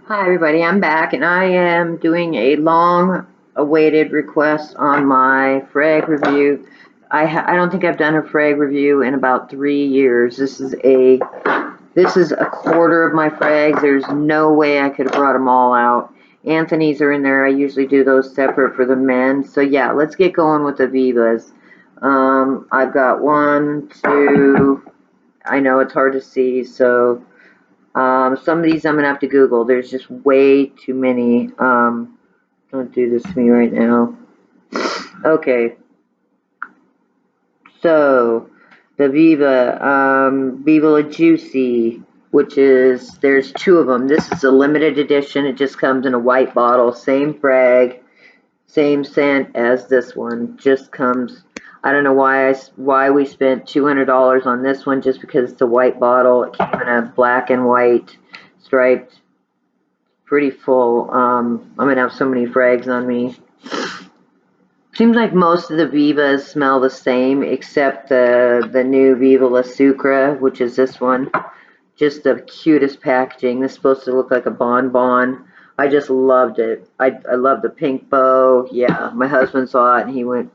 Hi everybody, I'm back and I am doing a long awaited request on my frag review. I don't think I've done a frag review in about 3 years. This is a quarter of my frags. There's no way I could have brought them all out. Anthony's are in there. I usually do those separate for the men. So yeah, let's get going with the Vivas. I've got one, two. I know it's hard to see, so some of these I'm gonna have to Google. There's just way too many. Don't do this to me right now. Okay, so the Viva La Juicy, which is there's two of them. This is a limited edition. It just comes in a white bottle, same frag, same scent as this one. Just comes. I don't know why we spent $200 on this one just because it's a white bottle. It came in a black and white striped, pretty full. I'm gonna have so many frags on me. Seems like most of the Vivas smell the same, except the new Viva La Sucra, which is this one. Just the cutest packaging. This is supposed to look like a bonbon. I just loved it. I love the pink bow. Yeah, my husband saw it and he went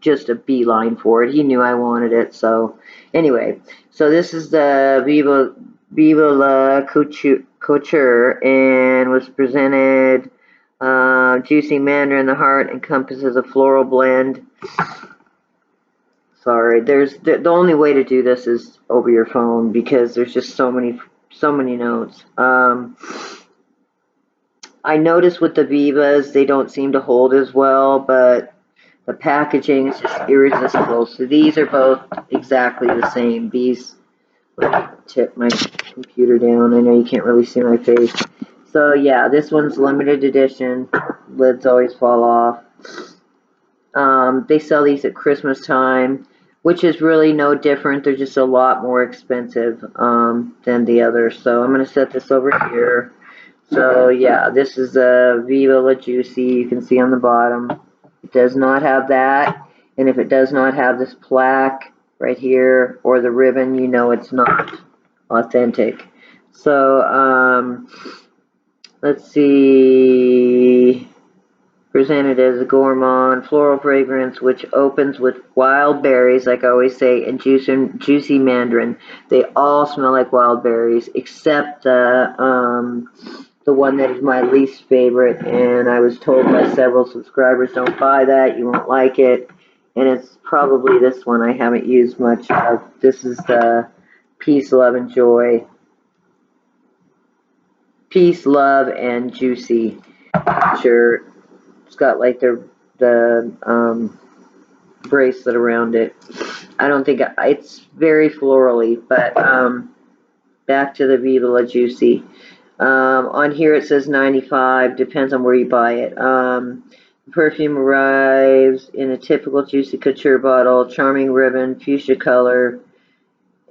just a beeline for it. He knew I wanted it. So anyway, so this is the Viva La Couture and was presented. Juicy mandarin. The heart encompasses a floral blend. Sorry, the only way to do this is over your phone because there's just so many notes. I noticed with the Vivas they don't seem to hold as well, but the packaging is just irresistible. So these are both exactly the same. These, let me tip my computer down. I know you can't really see my face. So yeah, this one's limited edition. Lids always fall off. They sell these at Christmas time, which is really no different. They're just a lot more expensive than the others. So I'm going to set this over here. So yeah, this is a Viva La Juicy. You can see on the bottom. It does not have that. And if it does not have this plaque right here or the ribbon, you know it's not authentic. So let's see. Presented as a gourmand floral fragrance which opens with wild berries, like I always say, and juicy mandarin. They all smell like wild berries except the one that is my least favorite, and I was told by several subscribers, don't buy that, you won't like it. And it's probably this one I haven't used much of. This is the Peace, Love, and Joy. Peace, Love, and Juicy. Sure. It's got like the bracelet around it. I don't think it's very florally, but back to the Viva La Juicy. On here it says 95, depends on where you buy it. Perfume arrives in a typical Juicy Couture bottle, charming ribbon, fuchsia color,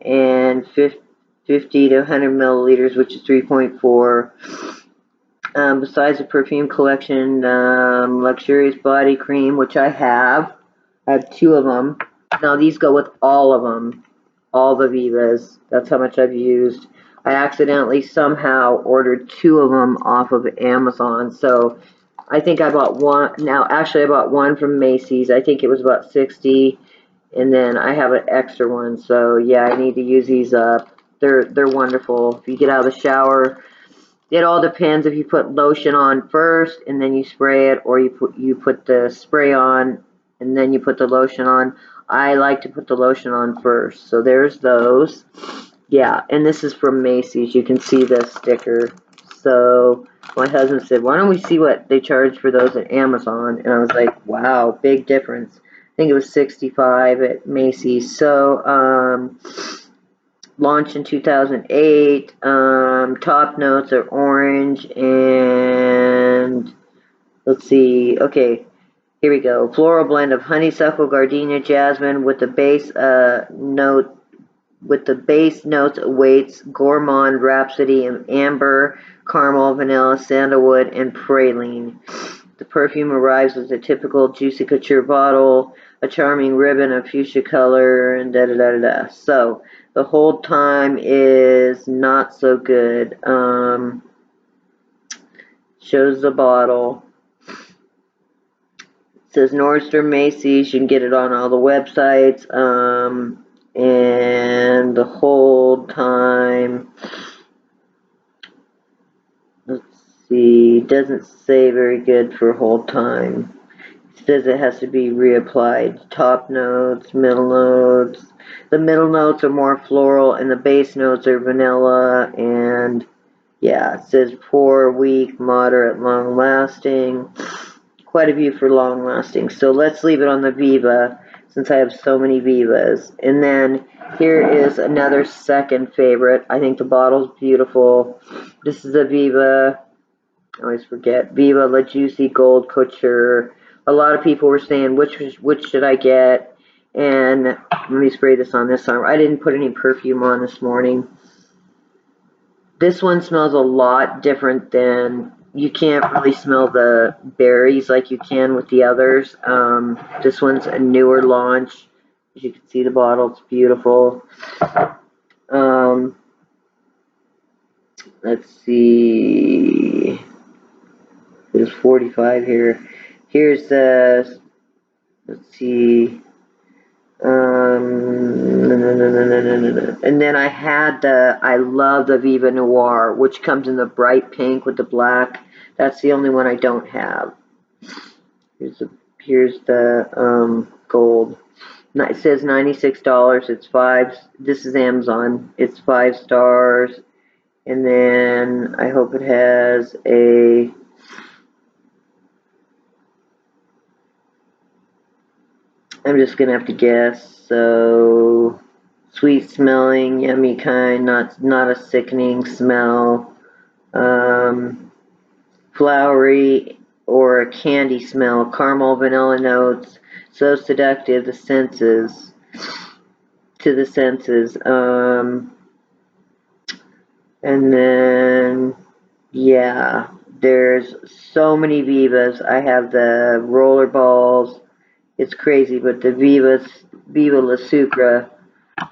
and 50 to 100 milliliters, which is 3.4. Besides the perfume collection, luxurious body cream, which I have. I have two of them. Now these go with all of them, all the Vivas. That's how much I've used. I accidentally somehow ordered two of them off of Amazon, so I think I bought one. Now, actually, I bought one from Macy's. I think it was about 60, and then I have an extra one. So yeah, I need to use these up. They're wonderful. If you get out of the shower, it all depends if you put lotion on first and then you spray it, or you put the spray on and then you put the lotion on. I like to put the lotion on first. So there's those. Yeah, and this is from Macy's. You can see the sticker. So my husband said, why don't we see what they charge for those at Amazon? And I was like, wow, big difference. I think it was 65 at Macy's. So launched in 2008. Top notes are orange and let's see. Okay, here we go. Floral blend of honeysuckle, gardenia, jasmine with the base note. With the base notes awaits gourmand rhapsody of amber, caramel, vanilla, sandalwood, and praline. The perfume arrives with a typical Juicy Couture bottle, a charming ribbon of fuchsia color, and da da da da da. So the hold time is not so good. Shows the bottle. It says Nordstrom, Macy's. You can get it on all the websites. And the hold time. Let's see. Doesn't say very good for hold time. It says it has to be reapplied. Top notes, middle notes. The middle notes are more floral, and the base notes are vanilla. And yeah, it says poor, weak, moderate, long lasting. Quite a few for long lasting. So let's leave it on the Viva since I have so many Vivas. And then here is another second favorite. I think the bottle's beautiful. This is a Viva. I always forget. Viva La Juicy Gold Couture. A lot of people were saying which should I get. And let me spray this on this arm. I didn't put any perfume on this morning. This one smells a lot different than, you can't really smell the berries like you can with the others. This one's a newer launch. As you can see, the bottle, it's beautiful. Let's see. There's 45 here. Here's the, let's see. And then I love the Viva Noir, which comes in the bright pink with the black. That's the only one I don't have. Here's the gold. It says $96. It's five. This is Amazon. It's 5 stars. And then I hope it has a. I'm just gonna have to guess. So, sweet smelling, yummy kind, not a sickening smell. Flowery or a candy smell, caramel, vanilla notes, so seductive to the senses. And then yeah, there's so many Vivas. I have the roller balls. It's crazy, but the Viva La Sucre,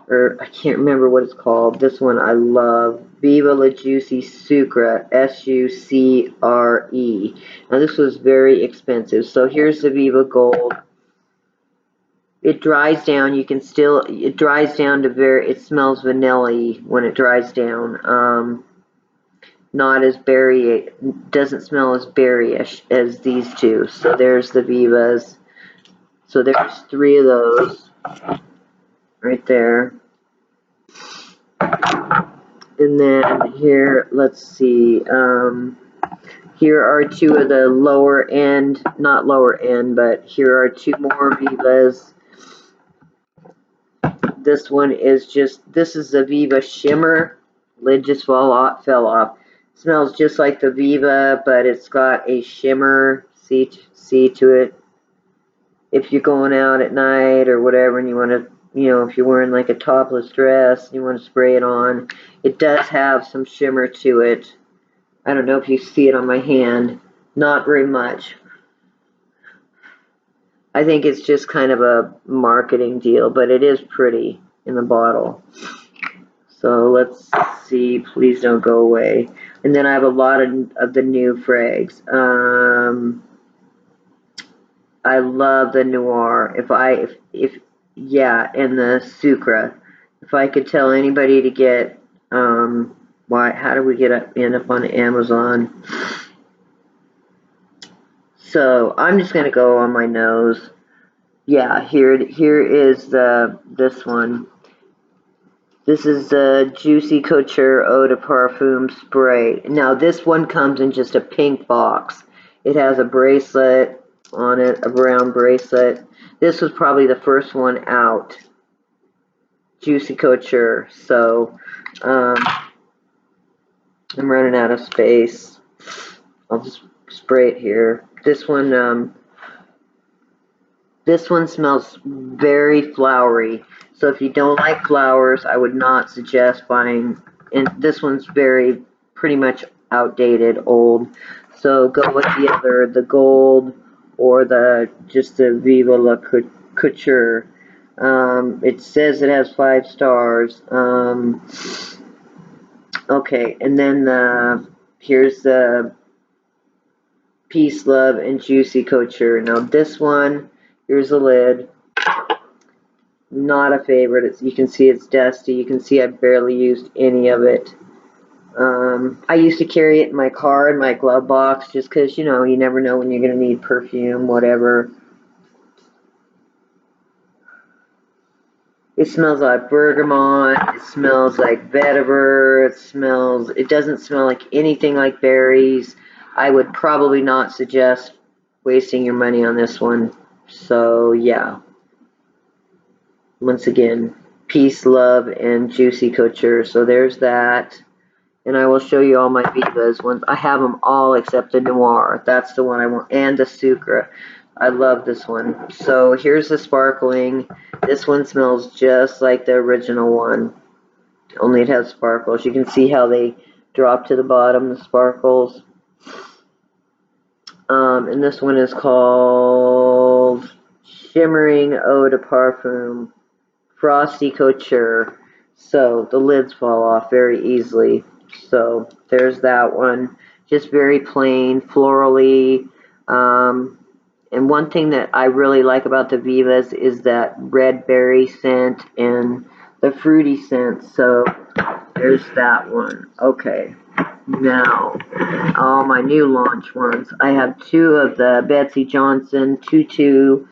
or I can't remember what it's called. This one I love. Viva La Juicy Sucre, Sucre. Now this was very expensive. So here's the Viva Gold. It dries down. It dries down to it smells vanilla-y when it dries down. Not as berry, doesn't smell as berryish as these two. So there's the Vivas. So there's 3 of those right there. And then here, let's see, here are 2 of the lower end, not lower end, but here are 2 more Vivas. This one is this is the Viva Shimmer. Lid just fell off. Smells just like the Viva, but it's got a shimmer, see to it. If you're going out at night or whatever and you want to, if you're wearing like a topless dress and you want to spray it on, it does have some shimmer to it. I don't know if you see it on my hand. Not very much. I think it's just kind of a marketing deal, but it is pretty in the bottle. So let's see. Please don't go away. And then I have a lot of the new frags. I love the Noir. Yeah, and the Sucre. If I could tell anybody to get, how do we end up on Amazon? So I'm just gonna go on my nose. Yeah, here is this one. This is the Juicy Couture Eau de Parfum Spray. Now this one comes in just a pink box. It has a bracelet on it, a brown bracelet. This was probably the first one out. Juicy Couture. So I'm running out of space. I'll just spray it here. This one smells very flowery. So if you don't like flowers, I would not suggest buying. And this one's pretty much outdated, old. So go with the gold or just the Viva La Couture. It says it has 5 stars. Okay, and then here's the Peace, Love, and Juicy Couture. Now this one, here's the lid. Not a favorite. You can see it's dusty. You can see I barely used any of it. I used to carry it in my car, in my glove box, just because, you know, you never know when you're going to need perfume, whatever. It smells like bergamot. It smells like vetiver. It doesn't smell like anything like berries. I would probably not suggest wasting your money on this one. So, yeah. Once again, Peace, Love, and Juicy Couture. So there's that. And I will show you all my Vivas ones. I have them all except the Noir. That's the one I want. And the Sucre. I love this one. So here's the sparkling. This one smells just like the original one. Only it has sparkles. You can see how they drop to the bottom, the sparkles. And this one is called Shimmering Eau de Parfum. Frosty Couture. So the lids fall off very easily. So there's that one. Just very plain, florally. And one thing that I really like about the Vivas is that red berry scent and the fruity scent. So there's that one. Okay. Now, all my new launch ones. I have two of the Betsy Johnson Tutu.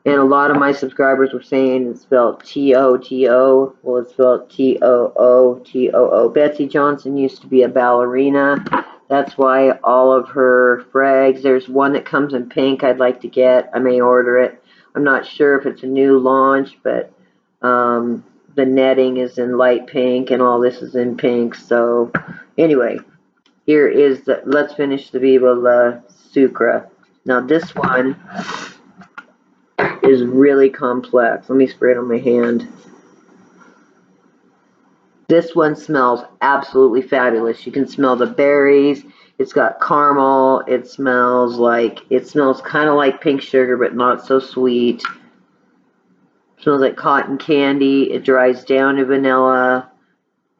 And a lot of my subscribers were saying it's spelled T-O-T-O. Well, it's spelled T-O-O-T-O-O. Betsy Johnson used to be a ballerina. That's why all of her frags. There's one that comes in pink I'd like to get. I may order it. I'm not sure if it's a new launch, but the netting is in light pink and all this is in pink. So anyway, here is the, let's finish the Viva La Sucre. Now this one is really complex. Let me spray it on my hand. This one smells absolutely fabulous. You can smell the berries. It's got caramel. It smells kind of like pink sugar, but not so sweet. It smells like cotton candy. It dries down to vanilla.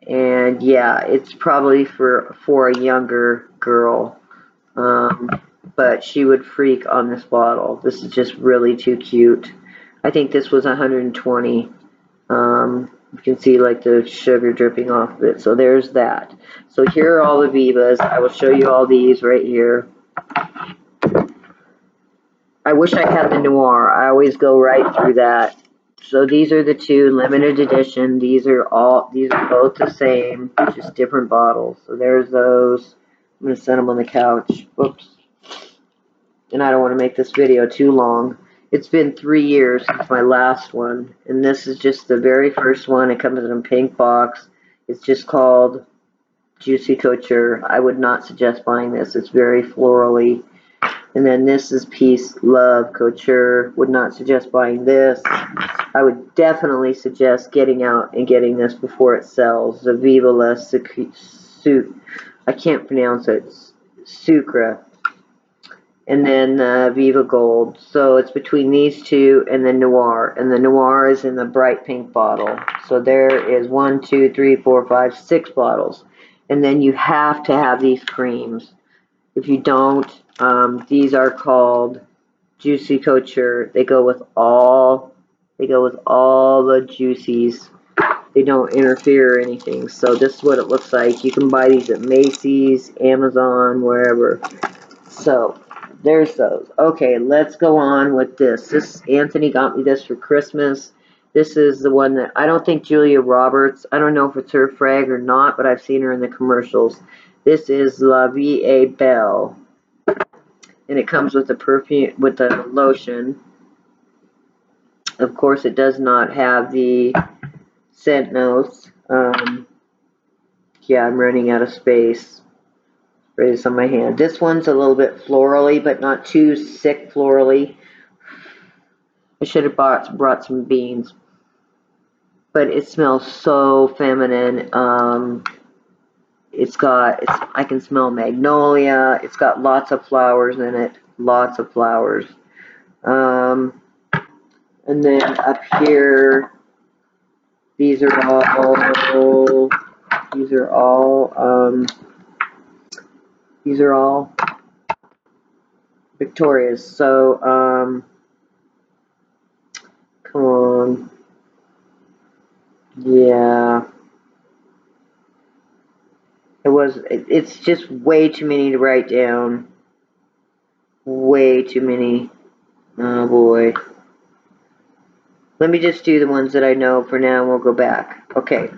And yeah, it's probably for a younger girl. But she would freak on this bottle. This is just really too cute. I think this was 120. You can see like the sugar dripping off of it. So there's that. So here are all the Vivas. I will show you all these right here. I wish I had the Noir. I always go right through that. So these are the two limited edition. These are both the same, just different bottles. So there's those. I'm going to set them on the couch. Whoops. And I don't want to make this video too long. It's been 3 years since my last one, and this is just the very first one. It comes in a pink box. It's just called Juicy Couture. I would not suggest buying this. It's very florally. And then this is Peace, Love, Couture. Would not suggest buying this. I would definitely suggest getting out and getting this before it sells. The Viva La I can't pronounce it. Sucre. And then Viva Gold. So it's between these two and the Noir. And the Noir is in the bright pink bottle. So there is 1, 2, 3, 4, 5, 6 bottles. And then you have to have these creams. If you don't, these are called Juicy Couture. They go with all the juicies. They don't interfere or anything. So this is what it looks like. You can buy these at Macy's, Amazon, wherever. So there's those. Okay, let's go on with this. Anthony got me this for Christmas. This is the one that, I don't think Julia Roberts, I don't know if it's her frag or not, but I've seen her in the commercials. This is La Vie Belle. And it comes with the perfume, with the lotion. Of course, it does not have the scent notes. Yeah, I'm running out of space. Spray this on my hand. This one's a little bit florally, but not too sick florally. I should have brought some beans. But it smells so feminine. I can smell magnolia. It's got lots of flowers in it. Lots of flowers. And then up here, these are all Victoria's. So, come on. Yeah. It's just way too many to write down. Way too many. Oh boy. Let me just do the ones that I know for now and we'll go back. Okay.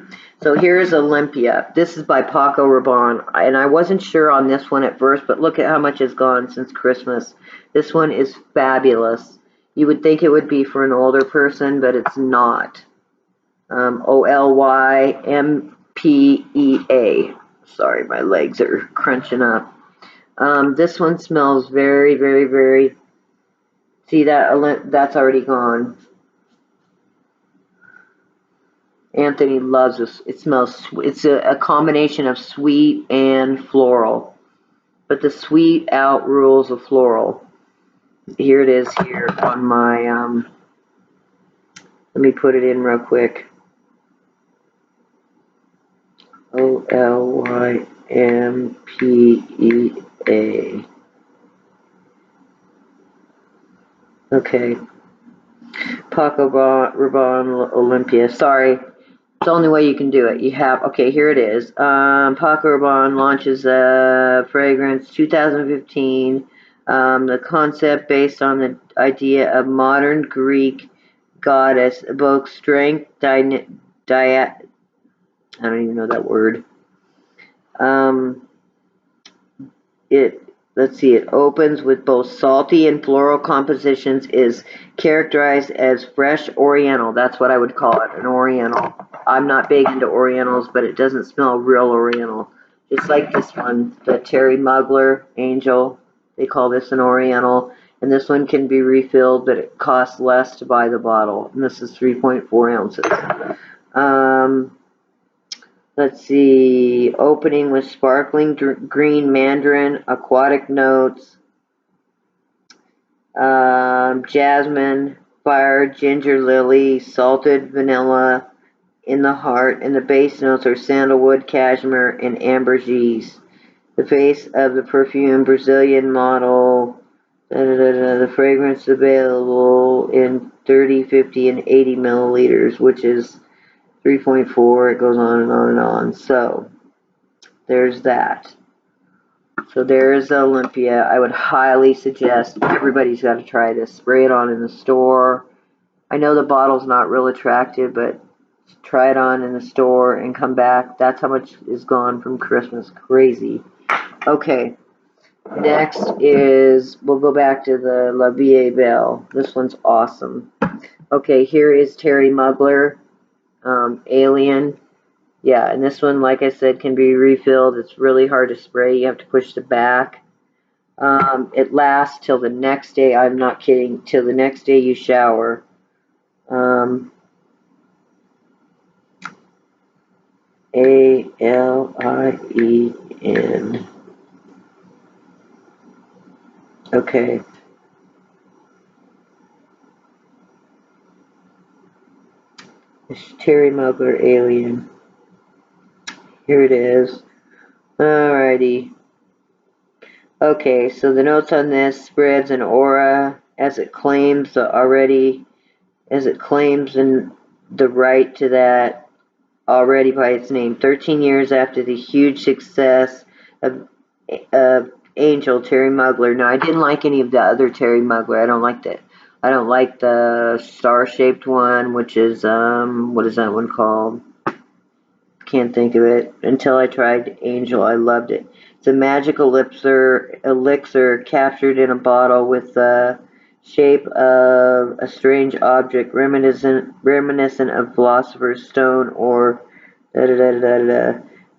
So here's Olympia. This is by Paco Rabanne. And I wasn't sure on this one at first, but look at how much has gone since Christmas. This one is fabulous. You would think it would be for an older person, but it's not. Olympea. Sorry, my legs are crunching up. This one smells very, very, very. See that? That's already gone. Anthony loves this. It smells. It's a combination of sweet and floral, but the sweet outrules the floral. Here it is here on my. Let me put it in real quick. Olympea. Okay. Paco Rabanne Olympia. Sorry. It's the only way you can do it. You have, okay, here it is. Paco Rabanne launches a fragrance 2015. The concept based on the idea of modern Greek goddess evokes strength, I don't even know that word. Um, it let's see, it opens with both salty and floral compositions, is characterized as fresh oriental. That's what I would call it, an oriental. I'm not big into orientals, but it doesn't smell real oriental. Just like this one, the Terry Mugler Angel. They call this an oriental. And this one can be refilled, but it costs less to buy the bottle. And this is 3.4 ounces. Let's see, opening with sparkling green mandarin, aquatic notes, jasmine, fire, ginger lily, salted vanilla in the heart, and the base notes are sandalwood, cashmere, and ambergris. The face of the perfume, Brazilian model, the fragrance available in 30, 50, and 80 milliliters, which is 3.4. It goes on and on and on. So, there's that. So there's Olympia. I would highly suggest everybody's got to try this. Spray it on in the store. I know the bottle's not real attractive, but try it on in the store and come back. That's how much is gone from Christmas. Crazy. Okay. Next is, we'll go back to the La Vie Belle. This one's awesome. Okay, here is Terry Mugler, Alien. Yeah, and this one, like I said, can be refilled. It's really hard to spray. You have to push the back. It lasts till the next day. I'm not kidding. Till the next day you shower. Alien. Okay. It's Terry Mugler Alien. Here it is. Alrighty. Okay, so the notes on this spreads an aura as it claims in the right to that already by its name. 13 years after the huge success of Angel, Terry Mugler. Now, I didn't like any of the other Terry Mugler. I don't like the star-shaped one, which is, what is that one called? Can't think of it. Until I tried Angel, I loved it. It's a magic elixir captured in a bottle with the shape of a strange object reminiscent of Philosopher's Stone or da da da da da.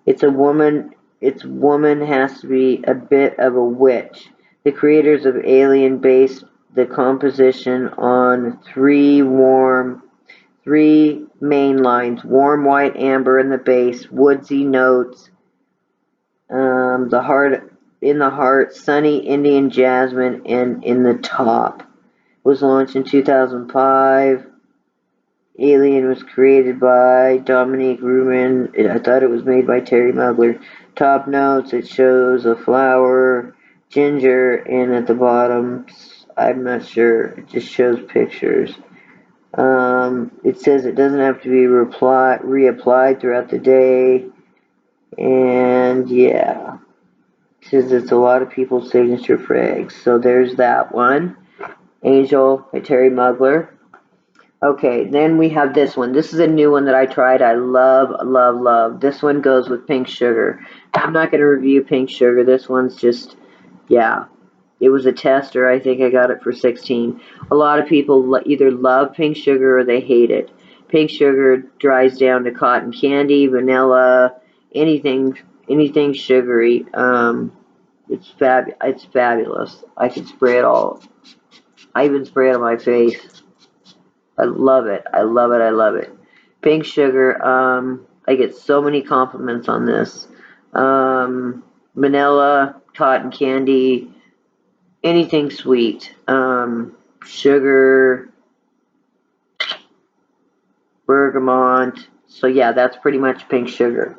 It's a woman. Its woman has to be a bit of a witch. The creators of Alien based the composition on three main lines: warm white amber in the base, woodsy notes, the heart, sunny Indian jasmine, and in the top. It was launched in 2005. Alien was created by Dominique Rubin. I thought it was made by Terry Mugler. Top notes, it shows a flower, ginger, and at the bottom, I'm not sure. It just shows pictures. It says it doesn't have to be reapplied throughout the day. And yeah, it says it's a lot of people's signature frags. So there's that one. Angel by Terry Mugler. Okay, then we have this one. This is a new one that I tried. I love, love, love. This one goes with pink sugar. I'm not going to review pink sugar. This one's just, yeah. It was a tester. I think I got it for 16. A lot of people either love pink sugar or they hate it. Pink sugar dries down to cotton candy, vanilla, anything sugary. It's fabulous. I could spray it all. I even spray it on my face. I love it. I love it. I love it. Pink sugar. I get so many compliments on this. Vanilla, cotton candy, anything sweet. Sugar, bergamot. So yeah, that's pretty much pink sugar.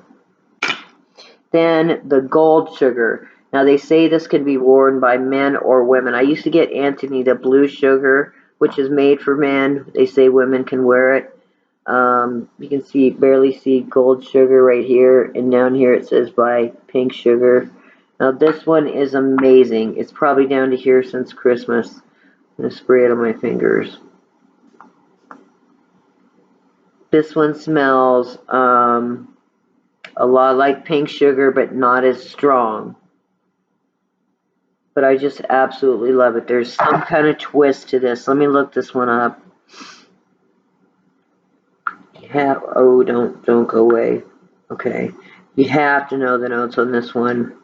Then the gold sugar. Now they say this can be worn by men or women. I used to get Anthony the blue sugar, which is made for men. They say women can wear it. You can barely see gold sugar right here, and down here it says by pink sugar. Now this one is amazing. It's probably down to here since Christmas. I'm going to spray it on my fingers. This one smells a lot like pink sugar, but not as strong. But I just absolutely love it. There's some kind of twist to this. Let me look this one up. Oh, don't go away. Okay. You have to know the notes on this one.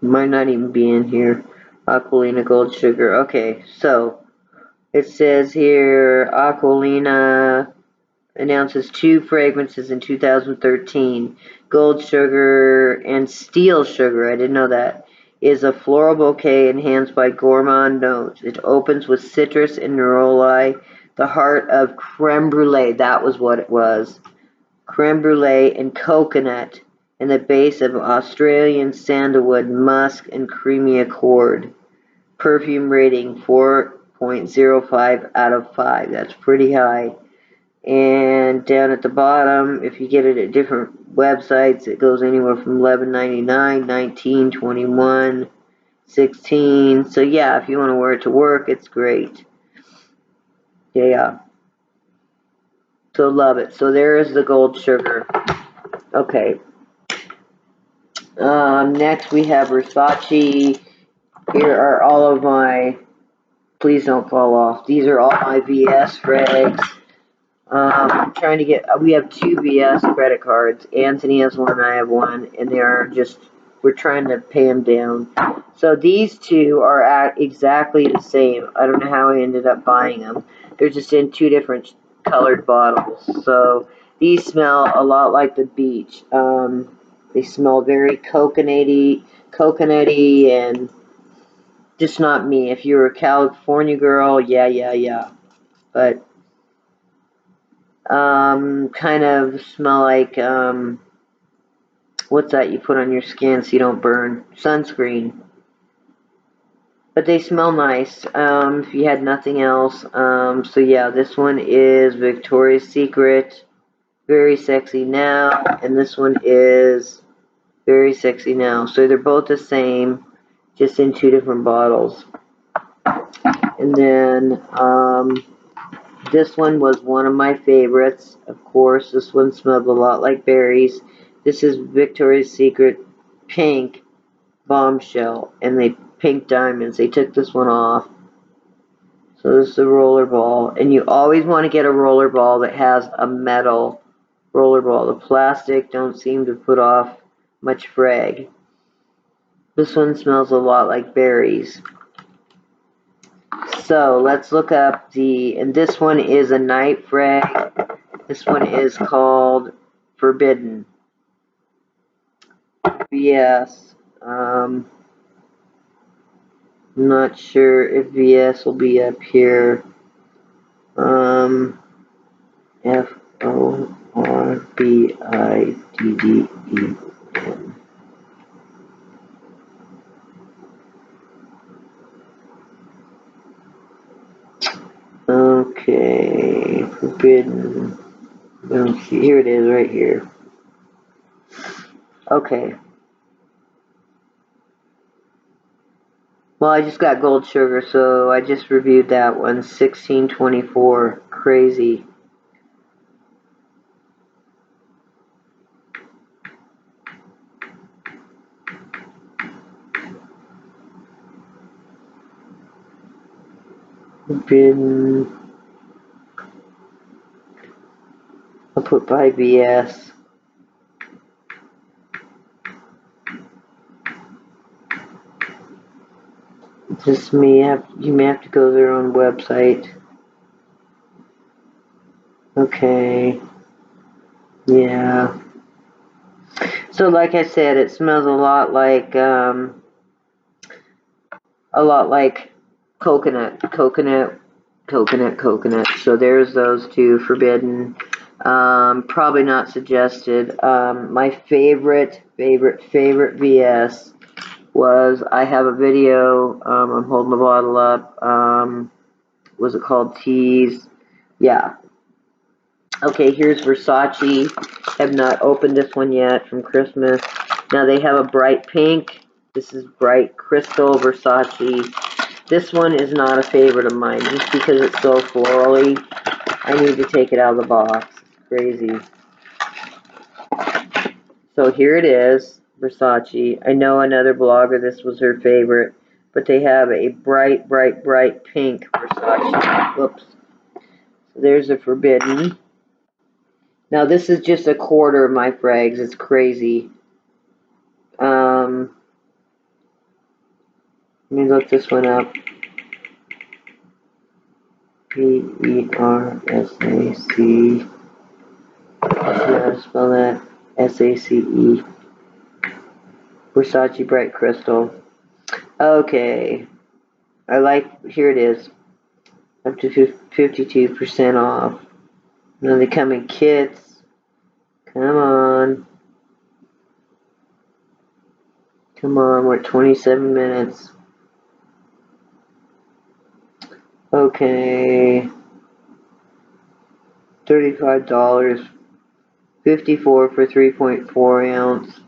Might not even be in here. Aquilina Gold Sugar. Okay, so it says here Aquilina announces 2 fragrances in 2013. Gold Sugar and Steel Sugar, I didn't know that, is a floral bouquet enhanced by gourmand notes. It opens with citrus and neroli, the heart of creme brulee. That was what it was. Creme brulee and coconut, and the base of Australian sandalwood, musk, and creamy accord. Perfume rating 4.05 out of 5. That's pretty high. And down at the bottom, if you get it at different websites, it goes anywhere from $11.99, $19, $21, $16. So yeah, if you want to wear it to work, it's great. Yeah. So love it. So there is the gold sugar. Okay. Next we have Versace. Here are all of my, please don't fall off. These are all my VS frags. I'm trying to get, we have 2 VS credit cards. Anthony has one, I have one, and they are just, we're trying to pay them down. So these 2 are at exactly the same. I don't know how I ended up buying them. They're just in 2 different colored bottles. So these smell a lot like the beach. They smell very coconutty, and just not me. If you're a California girl, yeah. But kind of smell like what's that you put on your skin so you don't burn? Sunscreen. But they smell nice. If you had nothing else. So yeah, this one is Victoria's Secret, Very Sexy Now, and this one is Very Sexy Now. So they're both the same, just in 2 different bottles. And then this one was one of my favorites. Of course, this one smelled a lot like berries. This is Victoria's Secret Pink Bombshell, and they pink diamonds. They took this one off. So this is a roller ball, and you always want to get a roller ball that has a metal roller ball. The plastic don't seem to put off much frag. This one smells a lot like berries. So let's look up and this one is a night frag. This one is called Forbidden. VS. I'm not sure if VS will be up here. Forbidden. Okay, forbidden. Let's see, here it is right here. Okay. Well, I just got gold sugar, so I just reviewed that one. 1624. Crazy. Forbidden. I'll put by BS. Just you may have to go to their own website. Okay. Yeah. So like I said, it smells a lot like coconut. So there's those two, forbidden. Probably not suggested. My favorite VS was, I have a video, I'm holding the bottle up, was it called Tease? Yeah. Okay, here's Versace. Have not opened this one yet, from Christmas. Now they have a bright pink. This is bright crystal Versace. This one is not a favorite of mine, just because it's so florally. I need to take it out of the box. It's crazy. So here it is, Versace. I know another blogger, this was her favorite, but they have a bright pink Versace. Whoops. So there's a forbidden. Now this is just a quarter of my frags. It's crazy. Let me look this one up. Persac. How to spell that? SACE. Versace Bright Crystal. Okay. Here it is. Up to 52% off. Now they come in kits. Come on. Come on, we're at 27 minutes. Okay. $35. 54 for 3.4 ounce.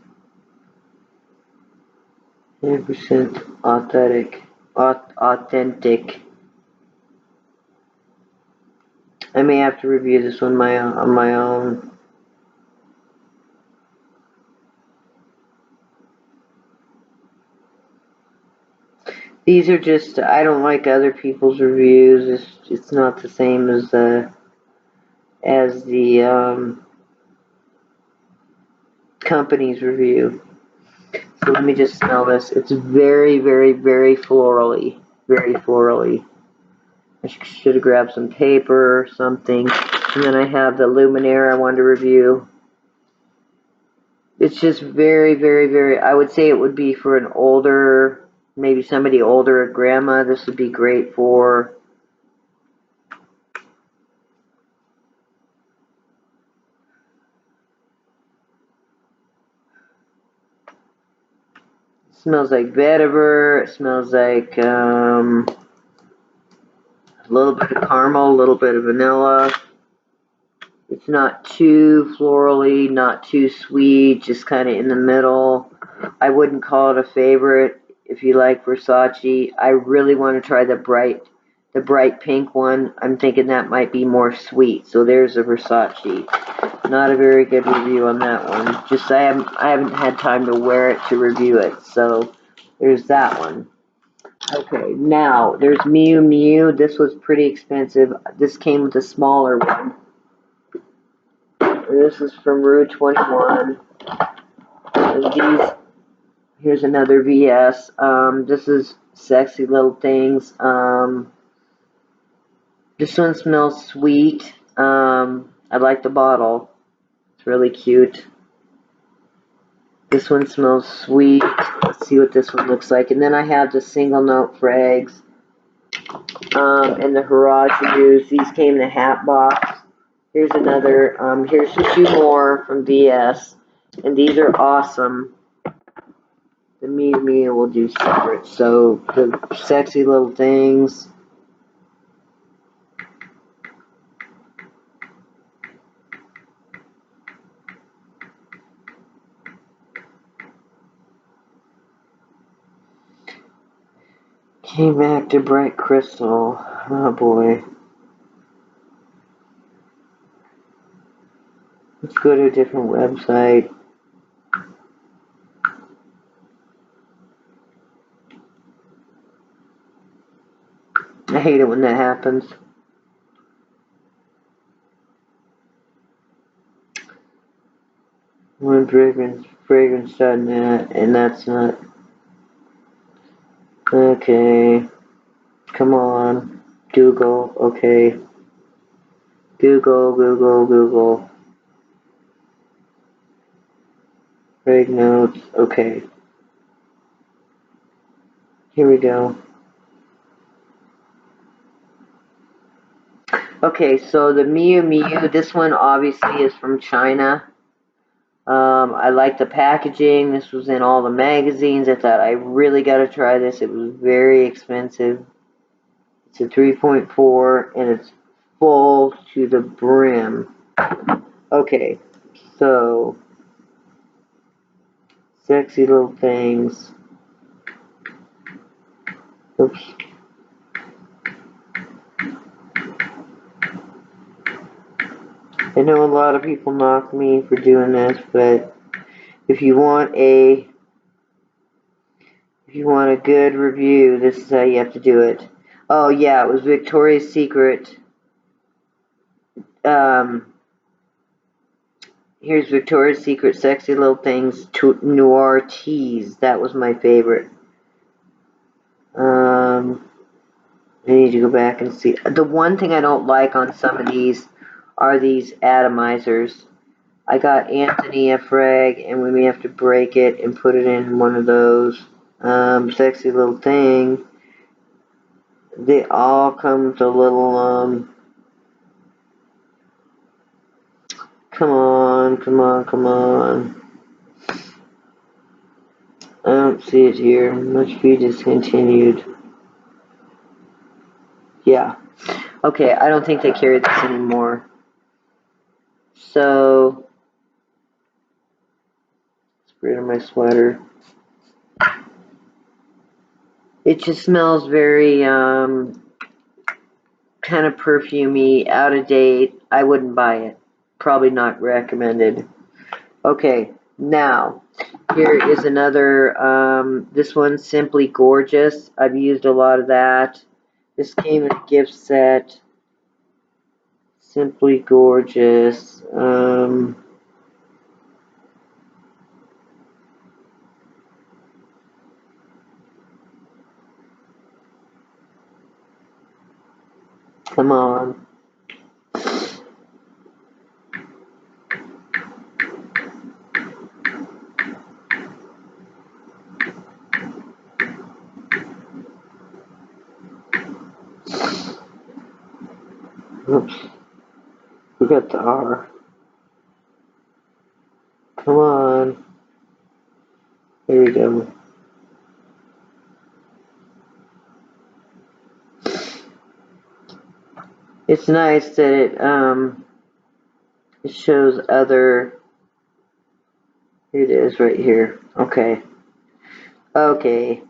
100% authentic. I may have to review this one on my own. These are just, I don't like other people's reviews. It's not the same as the company's review. So let me just smell this. It's very florally. Very florally. I should have grabbed some paper or something. And then I have the Luminaire I wanted to review. It's just very, I would say it would be for an older, maybe somebody older, a grandma. This would be great for. It smells like vetiver. It smells like a little bit of caramel, a little bit of vanilla. It's not too florally, not too sweet, just kind of in the middle. I wouldn't call it a favorite if you like Versace. I really want to try the bright pink one. I'm thinking that might be more sweet. So there's a Versace. Not a very good review on that one. Just I haven't had time to wear it to review it. So there's that one. Okay, now there's Miu Miu. This was pretty expensive. This came with a smaller one. This is from Rue 21. Here's another VS. This is Sexy Little Things. This one smells sweet. I like the bottle. It's really cute. This one smells sweet. Let's see what this one looks like. And then I have the single note frags. And the Garage Reviews. These came in a hat box. Here's another, here's two more from VS, and these are awesome. The me and me will do separate. So the sexy little things. Came back to bright crystal. Oh boy. Let's go to a different website. I hate it when that happens. One fragrance.net, and that's not. Okay. Come on. Google. Okay. Google. Frag notes. Okay. Here we go. Okay, so the Miu Miu, this one obviously is from China. I like the packaging. This was in all the magazines. I thought I really got to try this. It was very expensive. It's a 3.4 and it's full to the brim. Okay, so sexy little things. Oops. I know a lot of people knock me for doing this, but if you want a good review, this is how you have to do it. Oh yeah, it was Victoria's Secret. Here's Victoria's Secret Sexy Little Things Noir Teas. That was my favorite. I need to go back and see. The one thing I don't like on some of these are these atomizers. I got Anthony a frag, and we may have to break it and put it in one of those. Sexy Little Thing. They all come with a little, come on. I don't see it here. Must be discontinued. Yeah. Okay, I don't think they carry this anymore. So, let's get rid of my sweater. It just smells very, kind of perfumey, out of date. I wouldn't buy it. Probably not recommended. Okay, now, here is another, this one's Simply Gorgeous. I've used a lot of that. This came in a gift set. Simply Gorgeous. Come on. Oops. We got the R. Come on. Here we go. It's nice that it shows other. Here it is right here. Okay. Okay.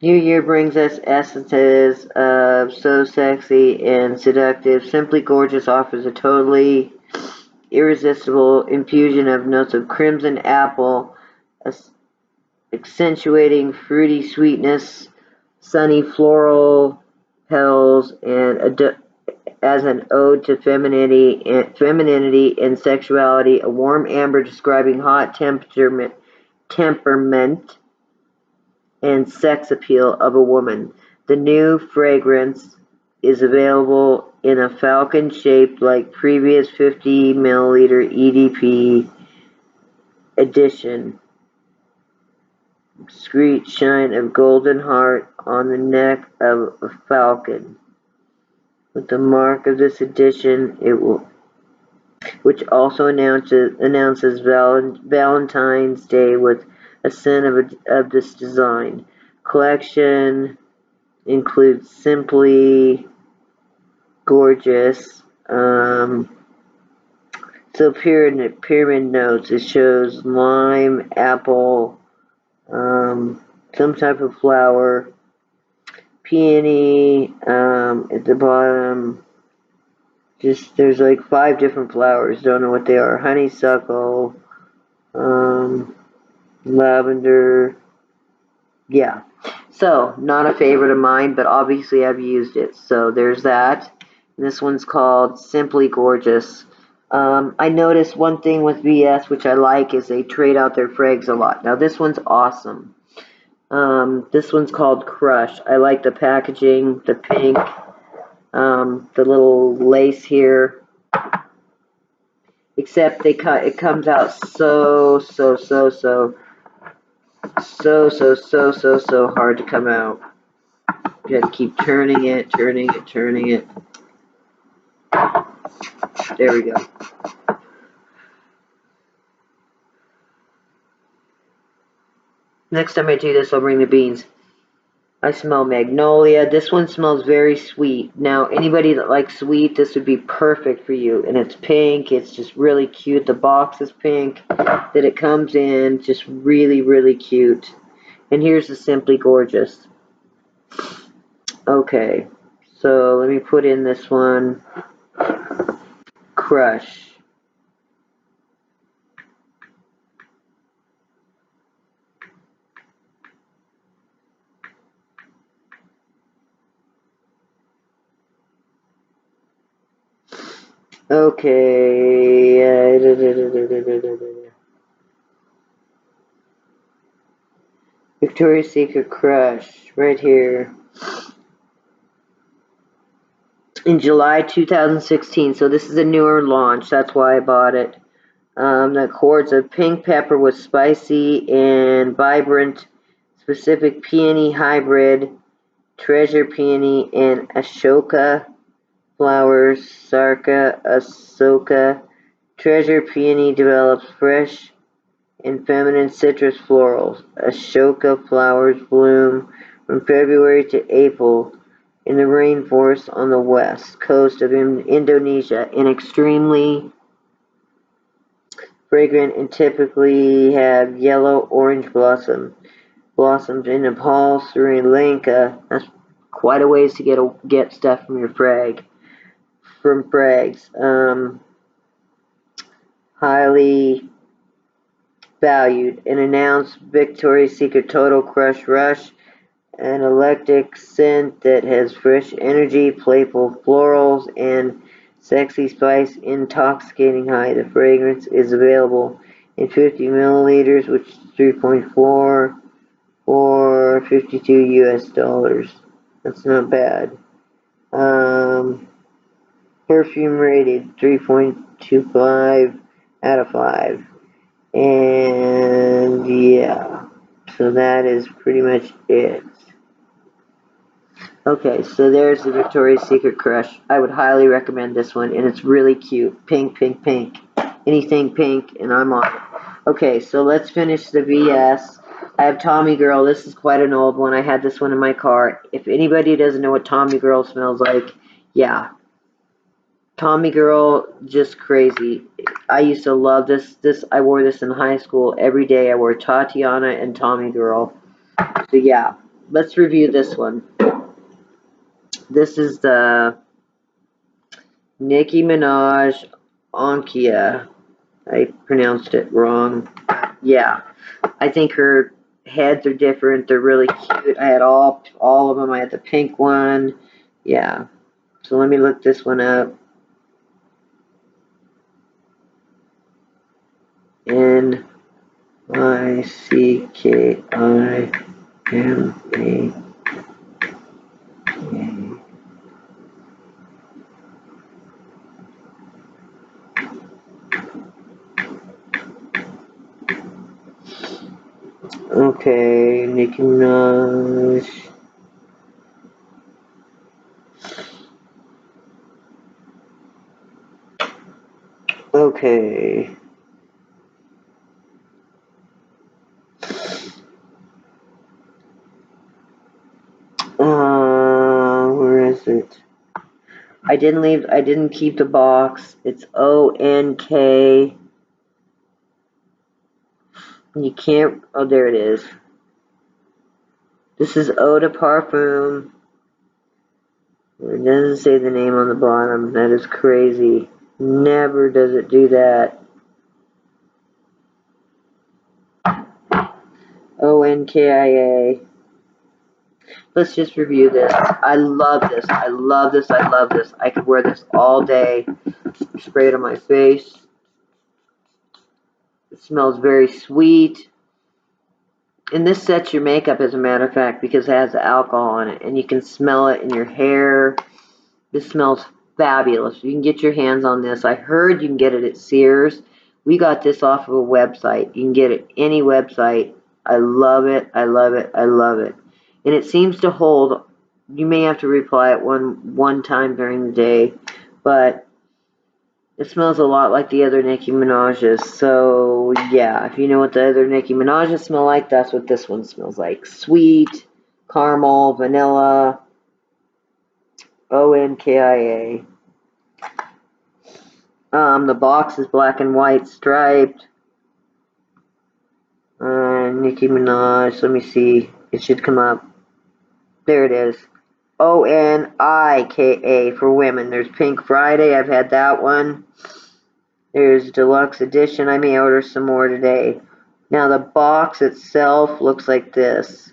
New Year brings us essences of so sexy and seductive. Simply Gorgeous offers a totally irresistible infusion of notes of crimson apple, accentuating fruity sweetness, sunny floral petals, and as an ode to femininity and sexuality, a warm amber describing hot temperament and sex appeal of a woman. The new fragrance is available in a falcon shape like previous 50 milliliter EDP edition. Discreet shine of golden heart on the neck of a falcon. With the mark of this edition, it will which also announces Valentine's Day with a scent of this design. Collection includes Simply Gorgeous. So pyramid notes. It shows lime, apple, some type of flower, peony. At the bottom, just there's like 5 different flowers. Don't know what they are. Honeysuckle, lavender. Yeah. So not a favorite of mine, but obviously I've used it. So there's that. This one's called Simply Gorgeous. I noticed one thing with VS, which I like, is they trade out their frags a lot. Now this one's awesome. This one's called Crush. I like the packaging, the pink, the little lace here. Except it comes out so hard to come out. You have to keep turning it. There we go. Next time I do this, I'll bring the beans. I smell magnolia. This one smells very sweet. Now, anybody that likes sweet, this would be perfect for you. And it's pink. It's just really cute. The box is pink that it comes in. Just really cute. And here's the Simply Gorgeous. Okay. So, let me put in this one. Crush. Okay. Victoria's Secret Crush. Right here. In July 2016. So this is a newer launch. That's why I bought it. The chords of pink pepper with spicy and vibrant, specific peony hybrid, treasure peony, and ashoka flowers. Sarka asoka. Treasure peony develops fresh and feminine citrus florals. Ashoka flowers bloom from February to April in the rainforest on the west coast of Indonesia, and extremely fragrant and typically have yellow-orange blossoms in Nepal, Sri Lanka. That's quite a ways to get stuff from your frags. Highly valued. An announced Victoria's Secret Total Crush Rush, an eclectic scent that has fresh energy, playful florals, and sexy spice, intoxicating high. The fragrance is available in 50 milliliters, which is 3.4 for $52 US. That's not bad. Perfume rated 3.25 out of 5. And yeah, so that is pretty much it. Okay, so there's the Victoria's Secret Crush. I would highly recommend this one, and it's really cute. Pink. Anything pink, and I'm on it. Okay, so let's finish the VS. I have Tommy Girl. This is quite an old one. I had this one in my car. If anybody doesn't know what Tommy Girl smells like, yeah. Tommy Girl, just crazy. I used to love this. I wore this in high school every day. I wore Tatiana and Tommy Girl. So yeah, let's review this one. This is the Nicki Manaj Onkia. I pronounced it wrong. Yeah, I think her heads are different. They're really cute. I had all of them. I had the pink one. Yeah. So let me look this one up. Nickima. Okay, Nicki Minaj. Okay. Where is it? I didn't keep the box. It's ONK. You can't, oh, there it is. This is Eau de Parfum. It doesn't say the name on the bottom. That is crazy. Never does it do that. ONKIA. Let's just review this. I love this. I love this. I love this. I could wear this all day. Spray it on my face. It smells very sweet. And this sets your makeup, as a matter of fact, because it has alcohol in it. And you can smell it in your hair. This smells fabulous. You can get your hands on this. I heard you can get it at Sears. We got this off of a website. You can get it any website. I love it. I love it. I love it. And it seems to hold. You may have to reply it one time during the day, but it smells a lot like the other Nicki Minaj's. So yeah, if you know what the other Nicki Minaj's smell like, that's what this one smells like. Sweet, caramel, vanilla, ONKIA. The box is black and white striped. Nicki Minaj, let me see. It should come up. There it is. ONIKA for women. There's Pink Friday. I've had that one. There's Deluxe Edition. I may order some more today. Now the box itself looks like this.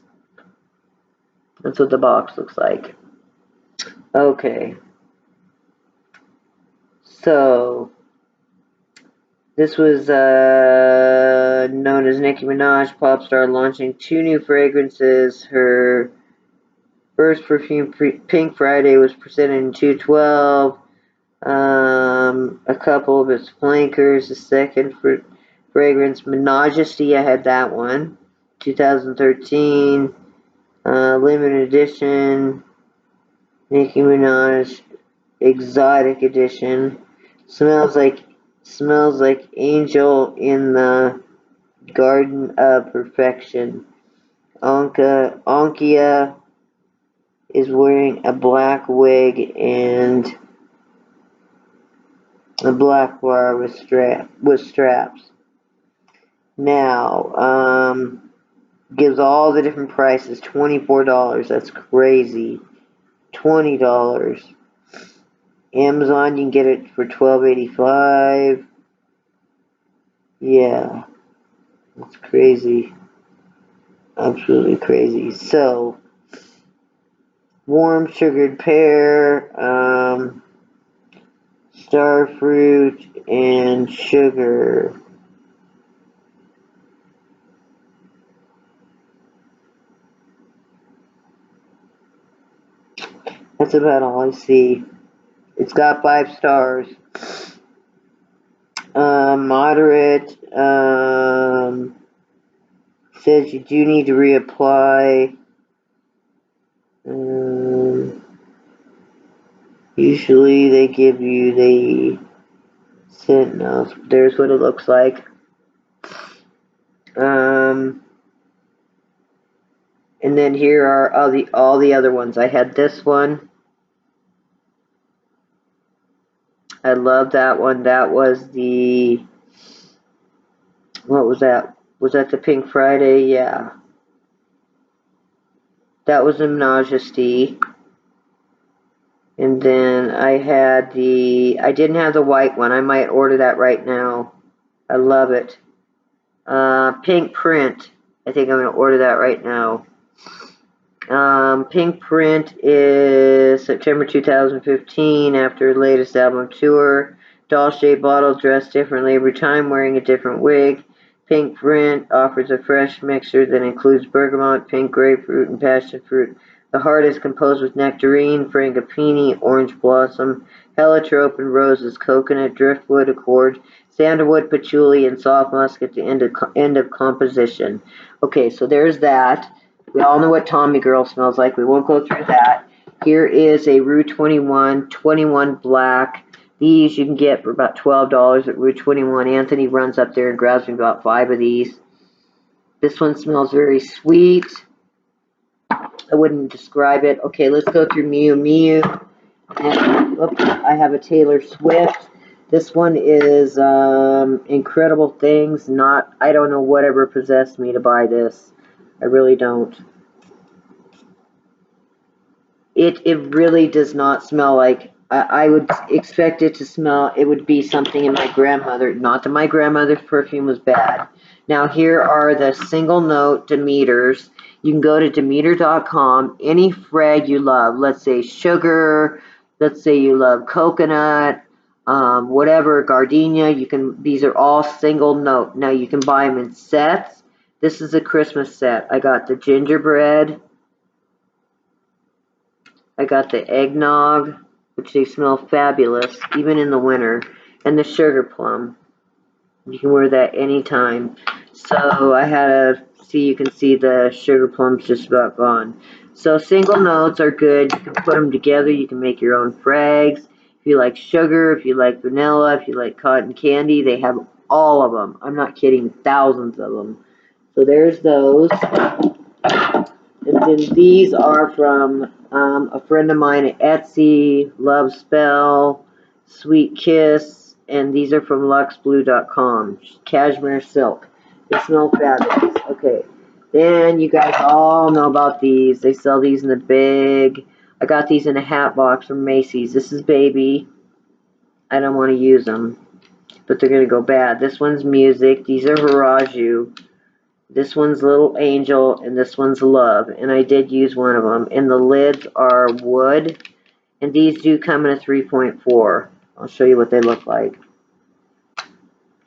That's what the box looks like. Okay. So this was known as Nicki Minaj, pop star, launching 2 new fragrances. Her first perfume, Pink Friday, was presented in 2012. A couple of its flankers. The second fragrance, Majesty, I had that one. 2013. Limited edition. Nicki Minaj Exotic Edition. Smells like angel in the garden of perfection. Ankia is wearing a black wig and a black bar with straps. Now, gives all the different prices. $24. That's crazy. $20. Amazon, you can get it for $12.85. Yeah, that's crazy. Absolutely crazy. So, warm sugared pear, star fruit, and sugar. That's about all I see. It's got 5 stars. Moderate. Says you do need to reapply. Usually they give you the Sentinels. There's what it looks like. And then here are all the other ones. I had this one. I love that one. That was the, what was that? Was that the Pink Friday? Yeah. That was a Majesty. And then I had I didn't have the white one. I might order that right now. I love it. Pinkprint. I think I'm going to order that right now. Pinkprint is September 2015, after her latest album tour. Doll-shaped bottle, dressed differently every time, wearing a different wig. Pinkprint offers a fresh mixture that includes bergamot, pink grapefruit, and passion fruit. The heart is composed with nectarine, frangipani, orange blossom, heliotrope, and roses, coconut, driftwood, accord, sandalwood, patchouli, and soft musk at the end of composition. Okay, so there's that. We all know what Tommy Girl smells like. We won't go through that. Here is a Rue 21 Black These you can get for about $12 at Route 21. Anthony runs up there and grabs me about 5 of these. This one smells very sweet. I wouldn't describe it. Okay, let's go through Miu Miu. And, oops, I have a Taylor Swift. This one is Incredible Things. I don't know whatever possessed me to buy this. I really don't. It really does not smell like, I would expect it to smell, it would be something in my grandmother. Not that my grandmother's perfume was bad. Now here are the single note Demeters. You can go to Demeter.com, any frag you love, let's say sugar, let's say you love coconut, whatever, gardenia, these are all single note. Now you can buy them in sets. This is a Christmas set. I got the gingerbread, I got the eggnog, which they smell fabulous, even in the winter, and the sugar plum. You can wear that anytime. So I had you can see the sugar plum's just about gone. So single notes are good. You can put them together. You can make your own frags. If you like sugar, if you like vanilla, if you like cotton candy, they have all of them. I'm not kidding, thousands of them. So there's those. And then these are from a friend of mine at Etsy, Love Spell, Sweet Kiss, and these are from luxblue.com, cashmere silk. They smell fabulous. Okay, then you guys all know about these. They sell these in the big. I got these in a hat box from Macy's. This is baby. I don't want to use them, but they're going to go bad. This one's music. These are Haraju. This one's Little Angel, and this one's Love, and I did use one of them. And the lids are wood, and these do come in a 3.4. I'll show you what they look like.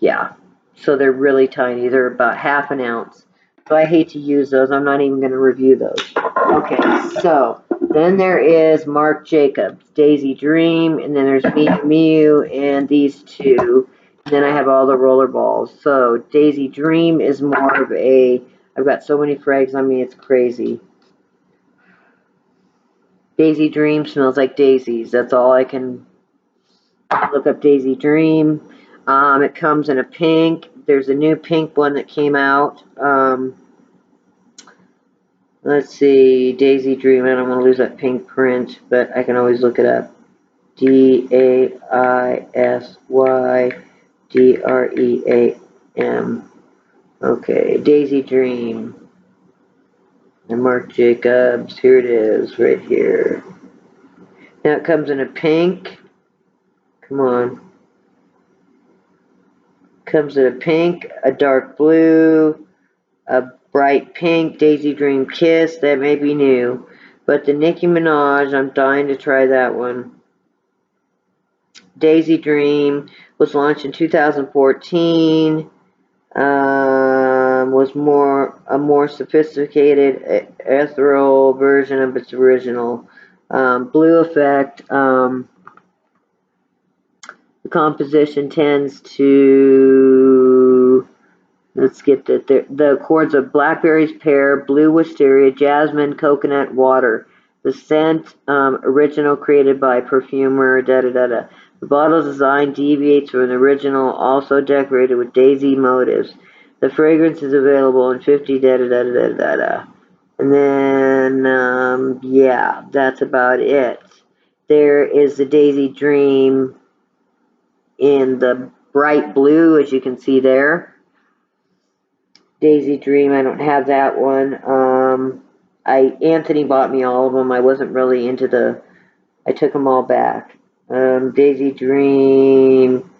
Yeah, so they're really tiny. They're about half an ounce. So I hate to use those. I'm not even going to review those. Okay, so then there is Marc Jacobs, Daisy Dream, and then there's Miu Miu, and these two. Then I have all the roller balls. So Daisy Dream is more of a, I've got so many frags on me, it's crazy. Daisy Dream smells like daisies. That's all I can look up. Daisy Dream. It comes in a pink. There's a new pink one that came out. Let's see, Daisy Dream. I don't want to lose that pink print, but I can always look it up. DAISYDREAM. Okay, Daisy Dream. And Marc Jacobs. Here it is, right here. Now it comes in a pink. Come on. Comes in a pink, a dark blue, a bright pink, Daisy Dream Kiss. That may be new. But the Nicki Manaj, I'm dying to try that one. Daisy Dream was launched in 2014. Was a more sophisticated ethereal version of its original. Blue effect. The composition tends to, let's get the chords of blackberries, pear, blue wisteria, jasmine, coconut, water. The scent, original, created by perfumer, da da da da. The bottle design deviates from the original, also decorated with daisy motifs. The fragrance is available in 50 da da da da da da. And then, yeah, that's about it. There is the Daisy Dream in the bright blue, as you can see there. Daisy Dream, I don't have that one. Anthony bought me all of them. I wasn't really into I took them all back. Daisy Dream,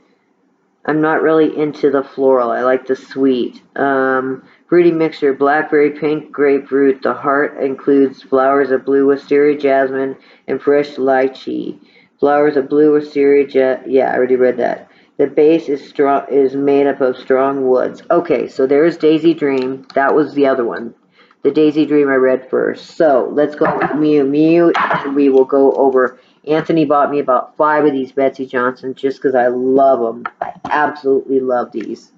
I'm not really into the floral. I like the sweet. Fruity mixture, blackberry, pink, grapefruit. The heart includes flowers of blue wisteria, jasmine, and fresh lychee. Flowers of blue wisteria, yeah, I already read that. The base is made up of strong woods. Okay, so there's Daisy Dream. That was the other one. The Daisy Dream I read first. So let's go with Miu Miu, and we will go over. Anthony bought me about 5 of these Betsy Johnson just because I love them. I absolutely love these.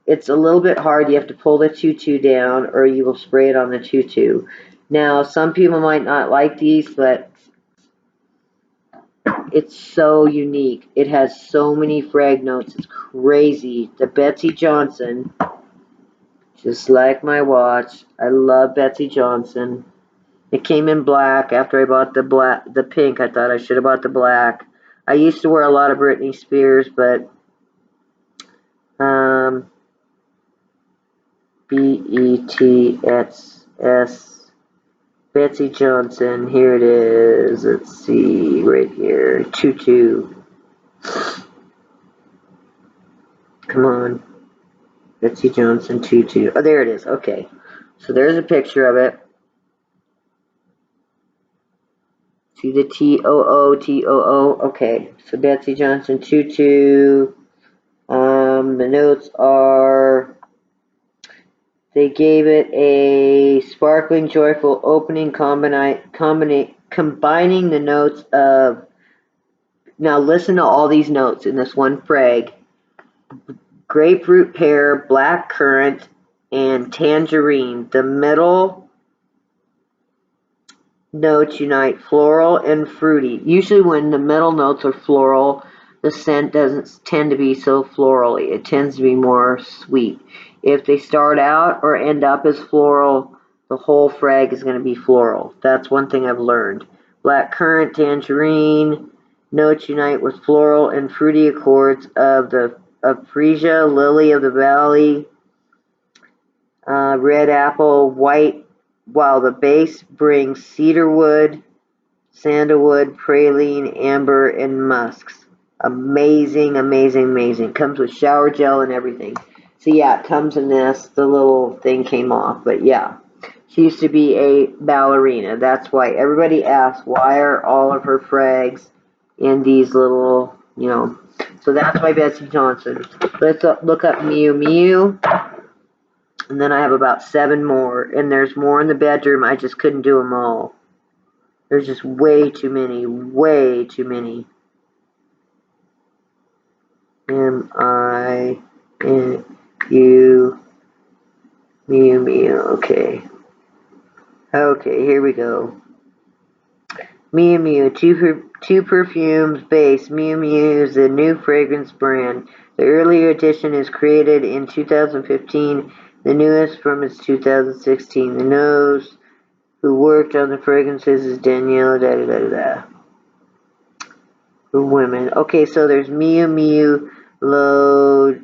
It's a little bit hard. You have to pull the tutu down or you will spray it on the tutu. Now, some people might not like these, but It's so unique. It has so many frag notes. It's crazy. The Betsy Johnson, just like my watch. I love Betsy Johnson. It came in black. After I bought the pink, I thought I should have bought the black. I used to wear a lot of Britney Spears, but BETS Betsy Johnson. Here it is. Let's see right here. Tutu. Come on. Betsy Johnson Tutu. Oh, there it is. Okay. So there's a picture of it. See the TOO. Okay. So Betsy Johnson Tutu. The notes are, they gave it a sparkling, joyful opening, combining the notes of, now listen to all these notes in this one frag: grapefruit, pear, black currant, and tangerine. The middle notes unite floral and fruity. Usually when the middle notes are floral, the scent doesn't tend to be so florally. It tends to be more sweet. If they start out or end up as floral, the whole frag is going to be floral. That's one thing I've learned. Black currant, tangerine notes unite with floral and fruity accords of freesia, lily of the valley, red apple, white, while the base brings cedarwood, sandalwood, praline, amber, and musks. Amazing, amazing, amazing. Comes with shower gel and everything. So yeah, it comes in this. The little thing came off, but yeah. She used to be a ballerina. That's why everybody asks, why are all of her frags in these little, So that's my Betsy Johnson. Let's look up Miu Miu. And then I have about 7 more. And there's more in the bedroom. I just couldn't do them all. There's just way too many. Way too many. M-I-N-U. Miu Miu. Okay. Okay, here we go. Miu Miu. Two perfumes base. Miu Miu is a new fragrance brand. The earlier edition is created in 2015. The newest from its 2016. The nose who worked on the fragrances is Danielle for women. Okay, so there's Miu Miu L'Eau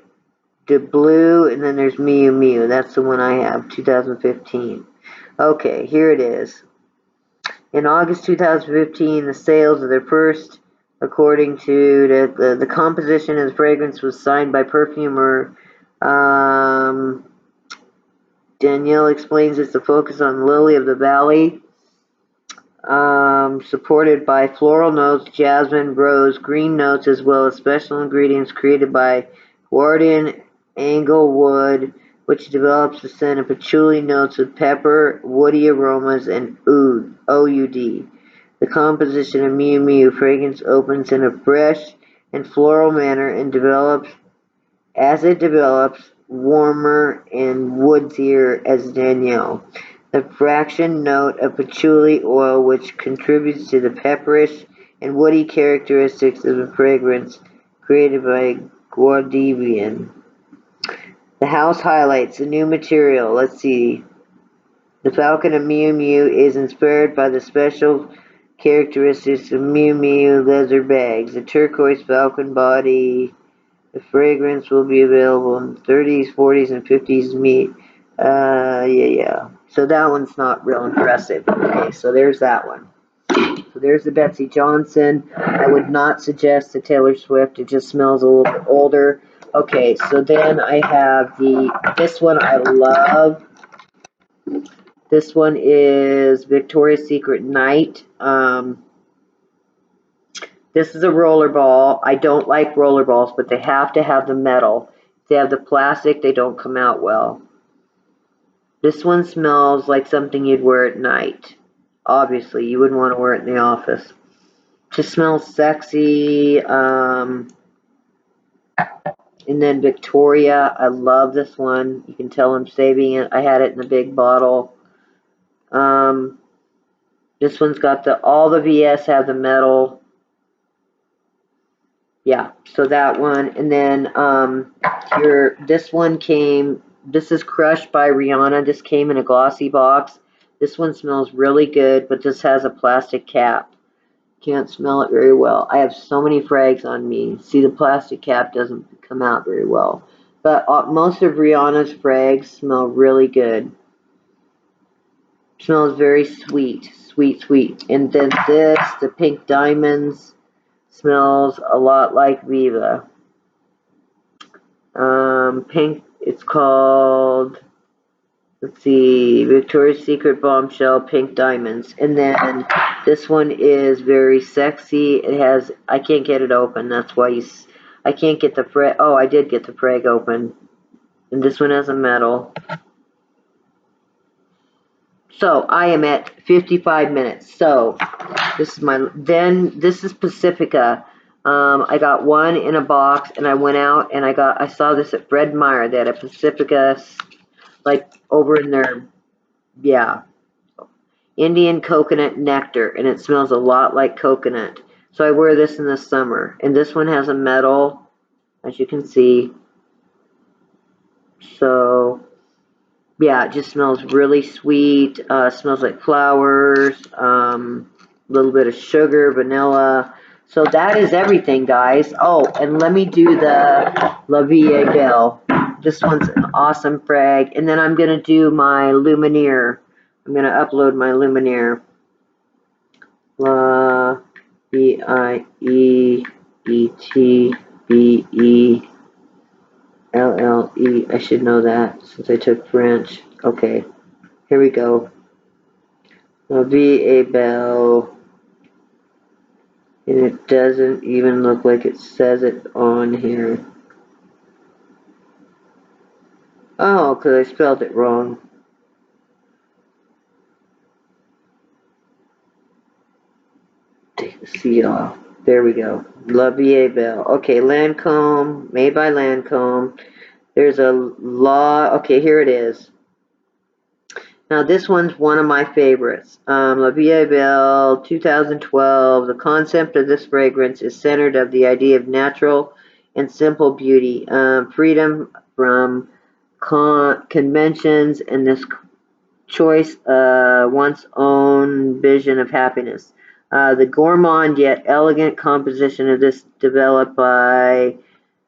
de Bleu, and then there's Miu Miu. That's the one I have, 2015. Okay, here it is. In August 2015, the sales of their first, according to the composition of the fragrance, was signed by perfumer Danielle explains it's a focus on lily of the valley, supported by floral notes, jasmine, rose, green notes, as well as special ingredients created by Warden Englewood, which develops the scent of patchouli notes with pepper, woody aromas, and OUD. The composition of Miu Miu fragrance opens in a fresh and floral manner and develops warmer and woodsier as Danielle. The fraction note of patchouli oil, which contributes to the pepperish and woody characteristics of the fragrance created by Gaudivian. The house highlights the new material. Let's see. The Falcon of Miu Miu is inspired by the special characteristics of Miu Miu leather bags. The turquoise falcon body. The fragrance will be available in 30s, 40s, and 50s meat. Yeah. So that one's not real impressive. Okay, so there's that one. So there's the Betsy Johnson. I would not suggest the Taylor Swift. It just smells a little bit older. Okay, so then I have this one I love. This one is Victoria's Secret Night. This is a roller ball. I don't like roller balls, but they have to have the metal. If they have the plastic, they don't come out well. This one smells like something you'd wear at night. Obviously, you wouldn't want to wear it in the office. Just smells sexy. And then Victoria, I love this one. You can tell I'm saving it. I had it in a big bottle. This one's got all the VS have the metal. Yeah, so that one, and then this one came. This is Crushed by Rihanna. This came in a glossy box. This one smells really good, but this has a plastic cap. Can't smell it very well. I have so many frags on me. See, the plastic cap doesn't come out very well. But most of Rihanna's frags smell really good. Smells very sweet, sweet, sweet. And then this, the Pink Diamonds, smells a lot like Viva. Pink, it's called, let's see, Victoria's Secret Bombshell Pink Diamonds. And then this one is very sexy. It has, I can't get it open. That's why I can't get the frag. Oh, I did get the frag open. And this one has a metal. So I am at 55 minutes. So this is Pacifica. I got one in a box, and I went out and I saw this at Fred Meyer. They had a Pacifica, like over in their, yeah, Indian coconut nectar, and it smells a lot like coconut. So I wear this in the summer, and this one has a metal, as you can see. So yeah, it just smells really sweet. Smells like flowers, a little bit of sugar, vanilla. So that is everything, guys. Oh, and let me do the La Vie Belle. This one's an awesome frag. And then I'm going to do my Luminaire. I'm going to upload my Luminaire. La Vietbelle. I should know that since I took French. Okay, here we go. La Vie Belle. And it doesn't even look like it says it on here. Oh, because I spelled it wrong. Take the C off. There we go. La Vie Belle. Okay, Lancome, made by Lancome. There's a law. Okay, here it is. Now this one's one of my favorites. La Vie Belle 2012. The concept of this fragrance is centered of the idea of natural and simple beauty, freedom from conventions, and this choice one's own vision of happiness. The gourmand yet elegant composition of this developed by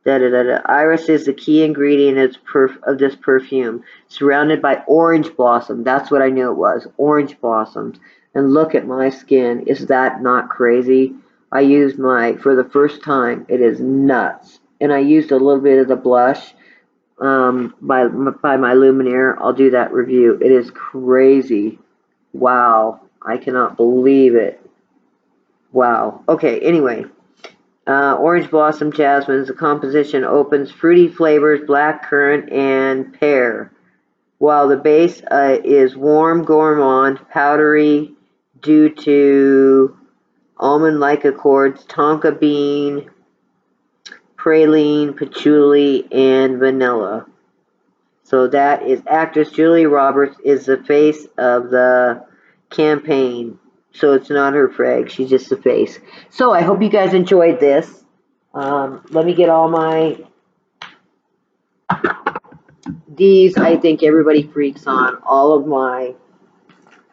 Iris is the key ingredient of this perfume, surrounded by orange blossom. That's what I knew it was, orange blossoms. And look at my skin. Is that not crazy? I used for the first time, it is nuts. And I used a little bit of the blush by my Luminaire. I'll do that review. It is crazy. Wow. I cannot believe it. Wow. Okay, anyway. Orange blossom jasmines. The composition opens fruity flavors, black currant and pear, while the base is warm gourmand, powdery due to almond-like accords, tonka bean, praline, patchouli, and vanilla. So that is actress Julia Roberts is the face of the campaign. So it's not her frag, she's just the face. So I hope you guys enjoyed this. Let me get all these I think everybody freaks on. All of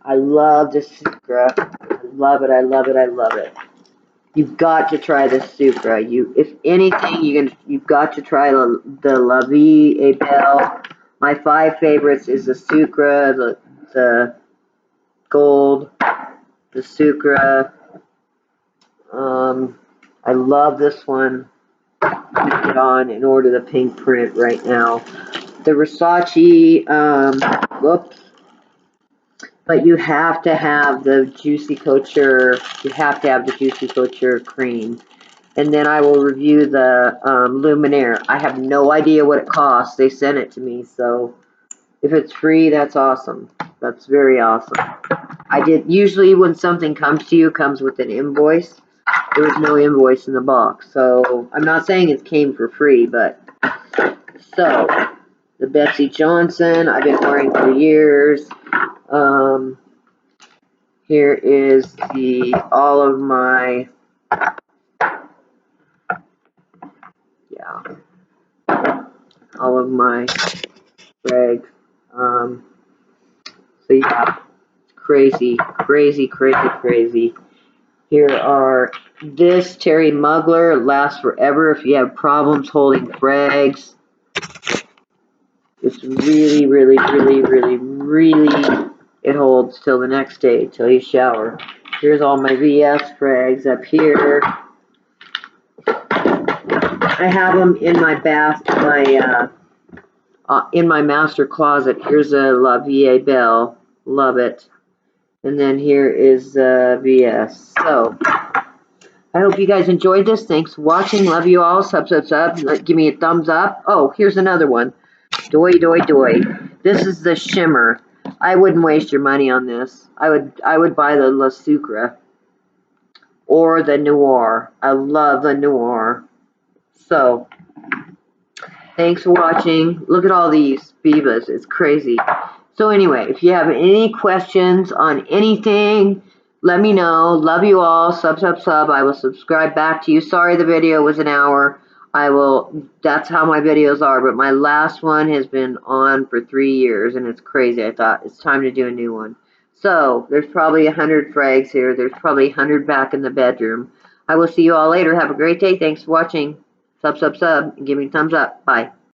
I love this Sucra. I love it, I love it, I love it. You've got to try this Sucra. If anything, you've got to try the La Vie Belle. My 5 favorites is the Sucra, the Gold, the Sucra. I love this one. Get on and order the Pinkprint right now. The Versace, whoops. But you have to have the Juicy Couture. You have to have the Juicy Couture cream. And then I will review the Luminaire. I have no idea what it costs. They sent it to me, so if it's free, that's awesome. That's very awesome. Usually when something comes to you, it comes with an invoice. There was no invoice in the box, so I'm not saying it came for free, but so the Betsy Johnson I've been wearing for years. Here is all of my yeah, all of my frags. So yeah, crazy, crazy, crazy, crazy. Here are this Terry Muggler lasts forever if you have problems holding frags. It's really, really, really, really, really, it holds till the next day, till you shower. Here's all my VS frags up here. I have them in my bath, in my master closet. Here's a La Vie Belle, love it. And then here is VS. So, I hope you guys enjoyed this. Thanks for watching. Love you all. Sub. Give me a thumbs up. Oh, here's another one. Doy, doy, doy. This is the shimmer. I wouldn't waste your money on this. I would buy the La Sucre or the Noir. I love the Noir. So, thanks for watching. Look at all these Bivas. It's crazy. So anyway, if you have any questions on anything, let me know. Love you all. Sub. I will subscribe back to you. Sorry the video was an hour. That's how my videos are, but my last one has been on for 3 years, and it's crazy. I thought it's time to do a new one. So, there's probably 100 frags here. There's probably 100 back in the bedroom. I will see you all later. Have a great day. Thanks for watching. Sub. Give me a thumbs up. Bye.